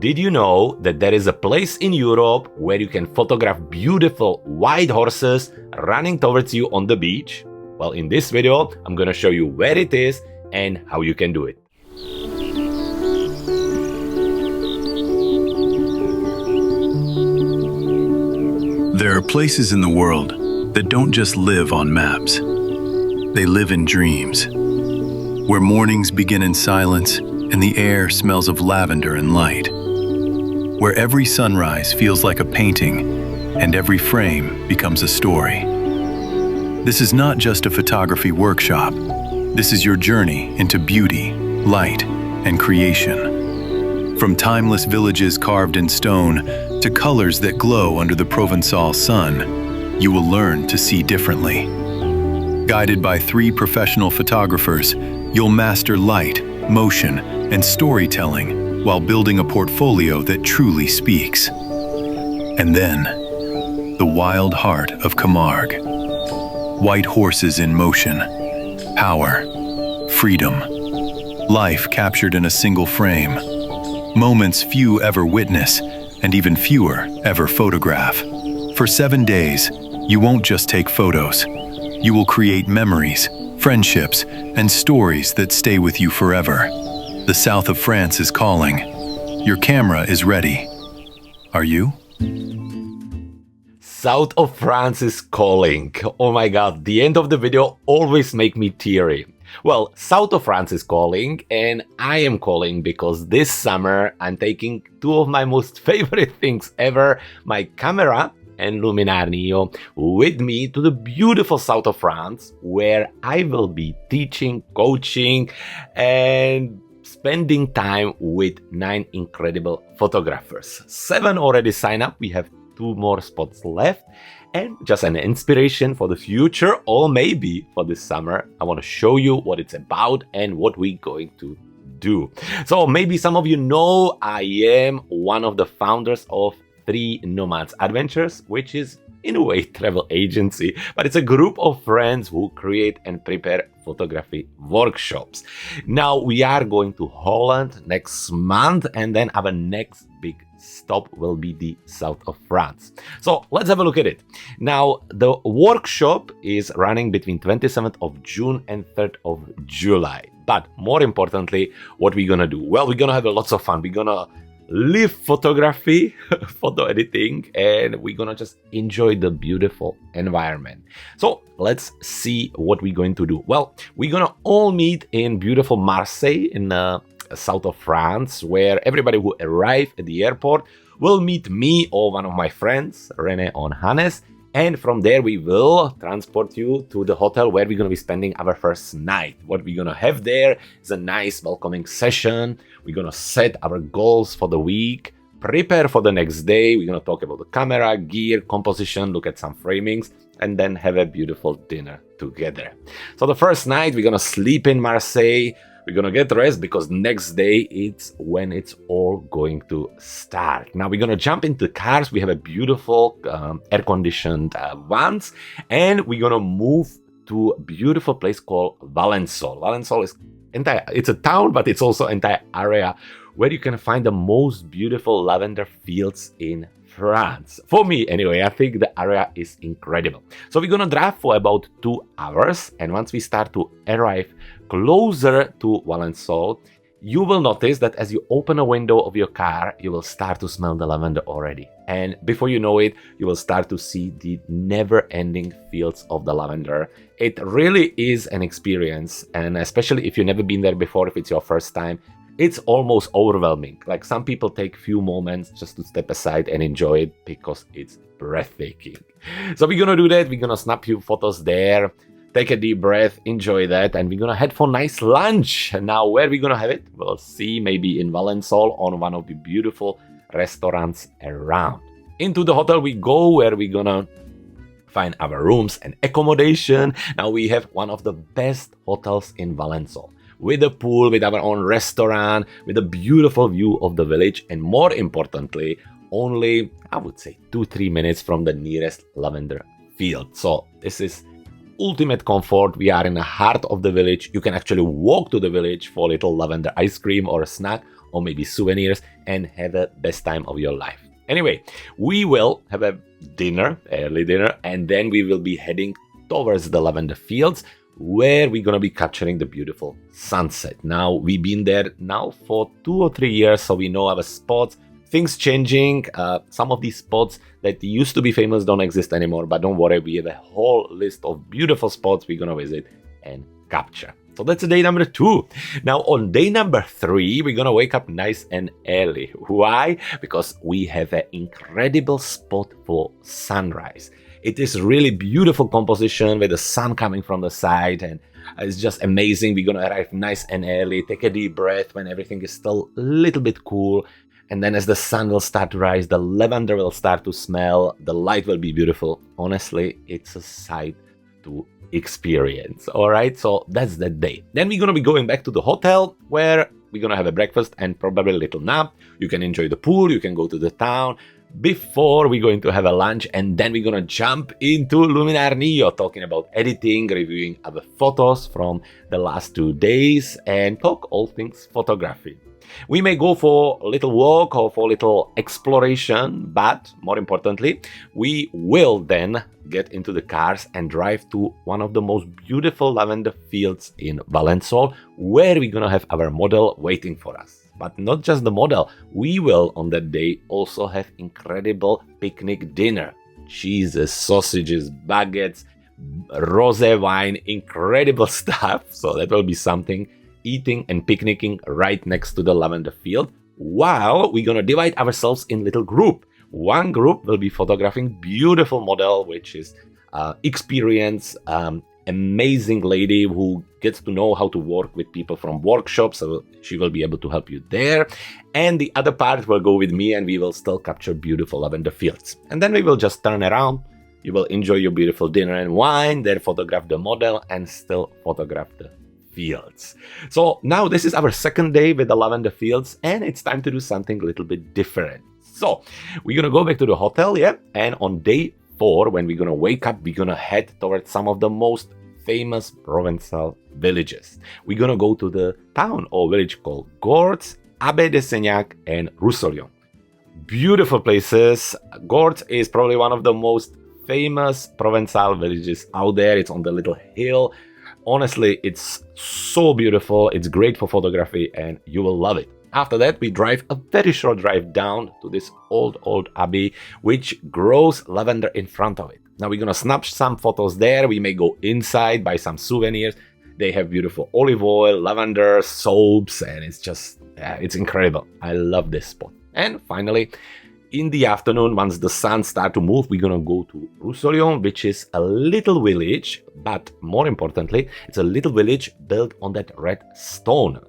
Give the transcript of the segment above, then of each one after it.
Did you know that there is a place in Europe where you can photograph beautiful white horses running towards you on the beach? Well, in this video, I'm gonna show you where it is and how you can do it. There are places in the world that don't just live on maps. They live in dreams, where mornings begin in silence and the air smells of lavender and light, where every sunrise feels like a painting and every frame becomes a story. This is not just a photography workshop. This is your journey into beauty, light, and creation. From timeless villages carved in stone to colors that glow under the Provençal sun, you will learn to see differently. Guided by 3 professional photographers, you'll master light, motion, and storytelling while building a portfolio that truly speaks. And then, the wild heart of Camargue. White horses in motion, power, freedom, life captured in a single frame, moments few ever witness and even fewer ever photograph. For 7 days, you won't just take photos. You will create memories, friendships, and stories that stay with you forever. The south of France is calling. Your camera is ready. Are you? South of France is calling. Oh my god, the end of the video always make me teary. Well, South of France is calling, and I am calling because this summer I'm taking 2 of my most favorite things ever, my camera and Luminar Neo, with me to the beautiful south of France, where I will be teaching, coaching, and spending time with 9 incredible photographers. 7 already signed up, we have 2 more spots left, and just an inspiration for the future, or maybe for this summer, I want to show you what it's about and what we're going to do. So maybe some of you know I am one of the founders of 3 Nomads Adventures, which is in a way travel agency, but it's a group of friends who create and prepare photography workshops. Now we are going to Holland next month, and then our next big stop will be the south of France. So let's have a look at it. Now the workshop is running between 27th of June and 3rd of July. But more importantly, what we're gonna do? Well, we're gonna have lots of fun. We're gonna live photography, photo editing, and we're gonna just enjoy the beautiful environment. So let's see what we're going to do. Well, we're gonna all meet in beautiful Marseille in south of France, where everybody who arrive at the airport will meet me or one of my friends, Rene or Hannes, and from there we will transport you to the hotel where we're going to be spending our first night. What we're going to have there is a nice welcoming session. We're going to set our goals for the week, prepare for the next day. We're going to talk about the camera, gear, composition, look at some framings, and then have a beautiful dinner together. So the first night we're going to sleep in Marseille. We're gonna get rest because next day it's when it's all going to start. Now we're gonna jump into cars. We have a beautiful air-conditioned vans, and we're gonna move to a beautiful place called Valensole. Valensole is it's a town, but it's also an entire area where you can find the most beautiful lavender fields in France. For me, anyway, I think the area is incredible. So we're gonna drive for about 2 hours, and once we start to arrive closer to Valensole, you will notice that as you open a window of your car, you will start to smell the lavender already. And before you know it, you will start to see the never-ending fields of the lavender. It really is an experience, and especially if you've never been there before, if it's your first time, it's almost overwhelming. Like, some people take few moments just to step aside and enjoy it because it's breathtaking. So we're gonna do that. We're gonna snap few photos there, take a deep breath, enjoy that, and we're gonna head for nice lunch. Now, where we're gonna have it? We'll see, maybe in Valensole on one of the beautiful restaurants around. Into the hotel we go, where we're gonna find our rooms and accommodation. Now we have one of the best hotels in Valensole, with a pool, with our own restaurant, with a beautiful view of the village, and more importantly, only, I would say, 2-3 minutes from the nearest lavender field. So this is ultimate comfort. We are in the heart of the village. You can actually walk to the village for a little lavender ice cream or a snack, or maybe souvenirs, and have a best time of your life. Anyway, we will have a dinner, early dinner, and then we will be heading towards the lavender fields, where we're gonna be capturing the beautiful sunset. Now, we've been there now for 2 or 3 years, so we know our spots. Things changing, some of these spots that used to be famous don't exist anymore, but don't worry, we have a whole list of beautiful spots we're gonna visit and capture. So that's day number 2. Now on day number 3, we're gonna wake up nice and early. Why? Because we have an incredible spot for sunrise. It is really beautiful composition with the sun coming from the side, and it's just amazing. We're gonna arrive nice and early, take a deep breath when everything is still a little bit cool. And then as the sun will start to rise, the lavender will start to smell, the light will be beautiful. Honestly, it's a sight to experience. All right, so that's that day. Then we're gonna be going back to the hotel, where we're gonna have a breakfast and probably a little nap. You can enjoy the pool, you can go to the town, before we're going to have a lunch, and then we're gonna jump into Luminar Neo, talking about editing, reviewing our photos from the last 2 days, and talk all things photography. We may go for a little walk or for a little exploration, but more importantly, we will then get into the cars and drive to one of the most beautiful lavender fields in Valensole, where we're gonna have our model waiting for us. But not just the model, we will on that day also have incredible picnic dinner. Cheeses, sausages, baguettes, rosé wine, incredible stuff. So that will be something, eating and picnicking right next to the lavender field, while we're gonna divide ourselves in little group. One group will be photographing beautiful model, which is experienced, amazing lady who gets to know how to work with people from workshops, so she will be able to help you there. And the other part will go with me, and we will still capture beautiful lavender fields. And then we will just turn around. You will enjoy your beautiful dinner and wine, then photograph the model and still photograph the fields. So now this is our second day with the lavender fields, and it's time to do something a little bit different. So we're gonna go back to the hotel, yeah, and on day 4, when we're gonna wake up, we're gonna head towards some of the most famous Provençal villages. We're gonna go to the town or village called Gordes, Abbey de Sénanque, and Roussillon. Beautiful places. Gordes is probably one of the most famous Provençal villages out there. It's on the little hill. Honestly, it's so beautiful, it's great for photography, and you will love it. After that, we drive a very short drive down to this old abbey, which grows lavender in front of it. Now we're gonna snap some photos there. We may go inside, buy some souvenirs. They have beautiful olive oil, lavender, soaps, and it's just, it's incredible. I love this spot. And finally, in the afternoon, once the sun starts to move, we're gonna go to Roussillon, which is a little village, but more importantly, it's a little village built on that red stone.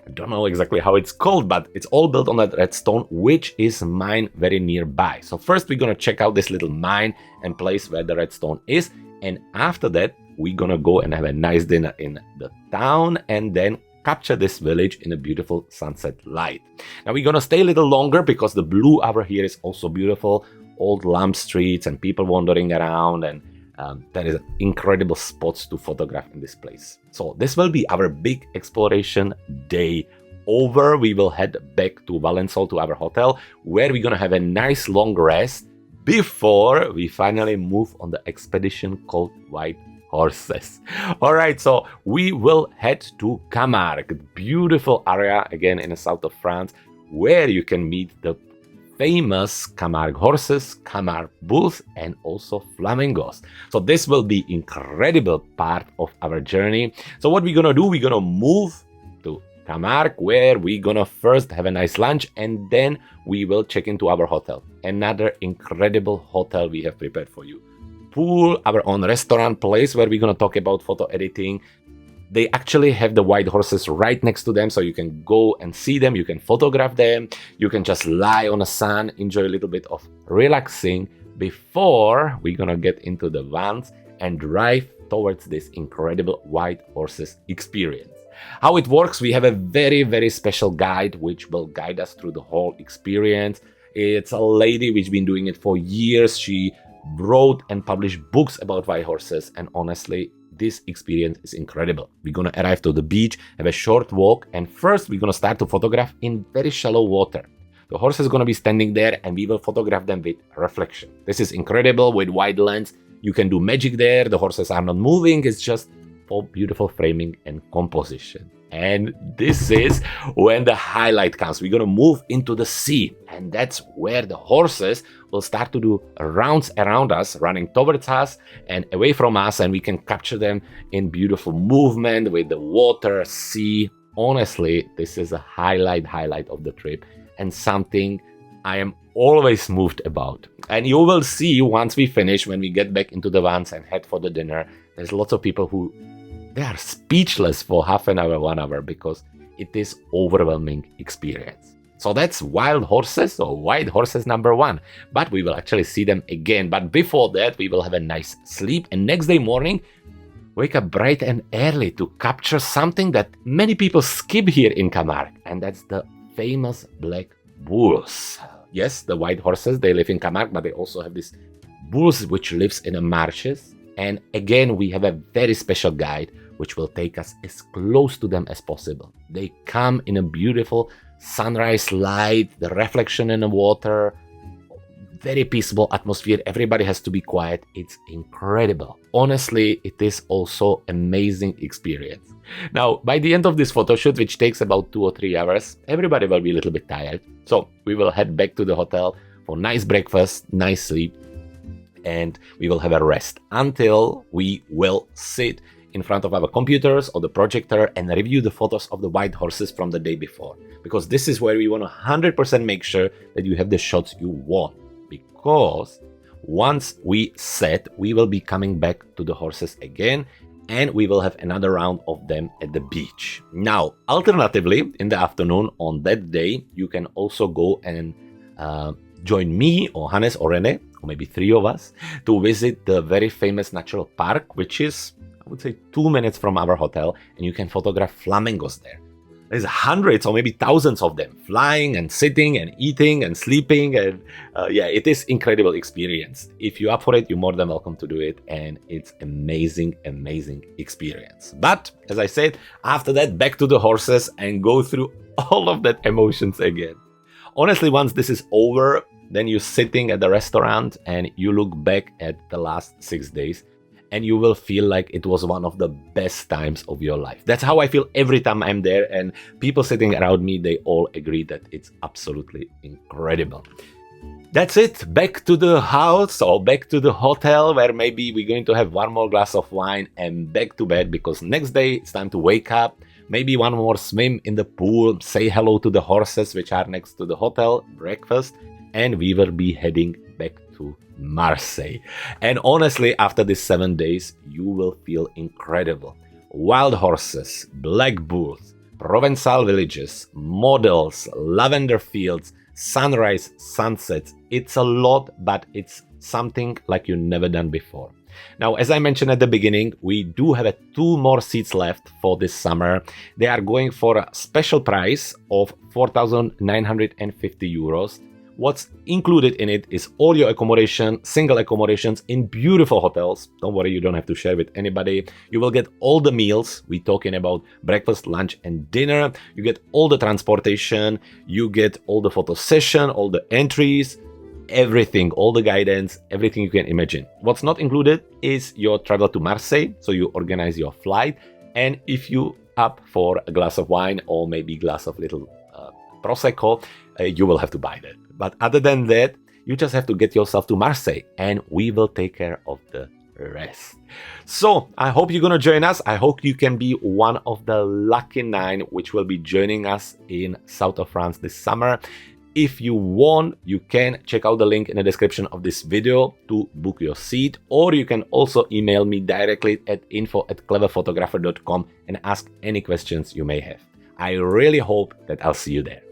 I don't know exactly how it's called, but it's all built on that red stone, which is mine very nearby. So first we're gonna check out this little mine and place where the red stone is, and after that, we're gonna go and have a nice dinner in the town, and then capture this village in a beautiful sunset light. Now we're gonna stay a little longer because the blue over here is also beautiful. Old lamp streets and people wandering around, and there is incredible spots to photograph in this place. So this will be our big exploration day over. We will head back to Valensole, to our hotel, where we're gonna have a nice long rest before we finally move on the expedition called White Horses. All right, so we will head to Camargue, beautiful area again in the south of France, where you can meet the famous Camargue horses, Camargue bulls, and also flamingos. So this will be incredible part of our journey. So what we're gonna do, we're gonna move to Camargue, where we're gonna first have a nice lunch, and then we will check into our hotel. Another incredible hotel we have prepared for you. Pool, our own restaurant place where we're gonna talk about photo editing. They actually have the white horses right next to them, so you can go and see them, you can photograph them, you can just lie on the sun, enjoy a little bit of relaxing before we're gonna get into the vans and drive towards this incredible white horses experience. How it works, we have a very special guide which will guide us through the whole experience. It's a lady which been doing it for years. She wrote and published books about white horses, and honestly, this experience is incredible. We're gonna arrive to the beach, have a short walk, and first we're gonna start to photograph in very shallow water. The horse is gonna be standing there and we will photograph them with reflection. This is incredible with wide lens. You can do magic there. The horses are not moving. It's just for beautiful framing and composition. And this is when the highlight comes. We're gonna move into the sea, and that's where the horses will start to do rounds around us, running towards us and away from us, and we can capture them in beautiful movement with the water, sea. Honestly, this is a highlight of the trip and something I am always moved about. And you will see once we finish, when we get back into the vans and head for the dinner, there's lots of people who they are speechless for half an hour, 1 hour, because it is overwhelming experience. So that's wild horses, or white horses number 1. But we will actually see them again. But before that, we will have a nice sleep. And next day morning, wake up bright and early to capture something that many people skip here in Camargue. And that's the famous black bulls. Yes, the white horses, they live in Camargue, but they also have this bulls which lives in the marshes. And again, we have a very special guide which will take us as close to them as possible. They come in a beautiful sunrise light, the reflection in the water, very peaceful atmosphere. Everybody has to be quiet. It's incredible. Honestly, it is also amazing experience. Now, by the end of this photo shoot, which takes about 2 or 3 hours, everybody will be a little bit tired. So we will head back to the hotel for nice breakfast, nice sleep, and we will have a rest until we will sit in front of our computers or the projector and review the photos of the white horses from the day before. Because this is where we want to 100% make sure that you have the shots you want. Because once we set, we will be coming back to the horses again and we will have another round of them at the beach. Now, alternatively, in the afternoon on that day, you can also go and join me or Hannes or Rene, or maybe 3 of us, to visit the very famous natural park, which is, I would say, 2 minutes from our hotel, and you can photograph flamingos there. There's hundreds or maybe thousands of them flying and sitting and eating and sleeping, and yeah, it is incredible experience. If you're up for it, you're more than welcome to do it, and it's amazing experience. But as I said, after that, back to the horses and go through all of that emotions again. Honestly, once this is over, then you're sitting at the restaurant and you look back at the last 6 days and you will feel like it was one of the best times of your life. That's how I feel every time I'm there, and people sitting around me, they all agree that it's absolutely incredible. That's it. Back to the house or back to the hotel, where maybe we're going to have 1 more glass of wine and back to bed, because next day it's time to wake up, maybe 1 more swim in the pool, say hello to the horses which are next to the hotel, breakfast, and we will be heading back to Marseille. And honestly, after these 7 days, you will feel incredible. Wild horses, black bulls, Provençal villages, models, lavender fields, sunrise, sunsets. It's a lot, but it's something like you've never done before. Now, as I mentioned at the beginning, we do have 2 more seats left for this summer. They are going for a special price of 4,950 euros. What's included in it is all your accommodation, single accommodations in beautiful hotels. Don't worry, you don't have to share with anybody. You will get all the meals. We're talking about breakfast, lunch, and dinner. You get all the transportation. You get all the photo session, all the entries, everything, all the guidance, everything you can imagine. What's not included is your travel to Marseille. So you organize your flight. And if you up for a glass of wine or maybe a glass of little Prosecco, you will have to buy that. But other than that, you just have to get yourself to Marseille and we will take care of the rest. So I hope you're going to join us. I hope you can be one of the lucky 9 which will be joining us in south of France this summer. If you want, you can check out the link in the description of this video to book your seat, or you can also email me directly at info@cleverphotographer.com and ask any questions you may have. I really hope that I'll see you there.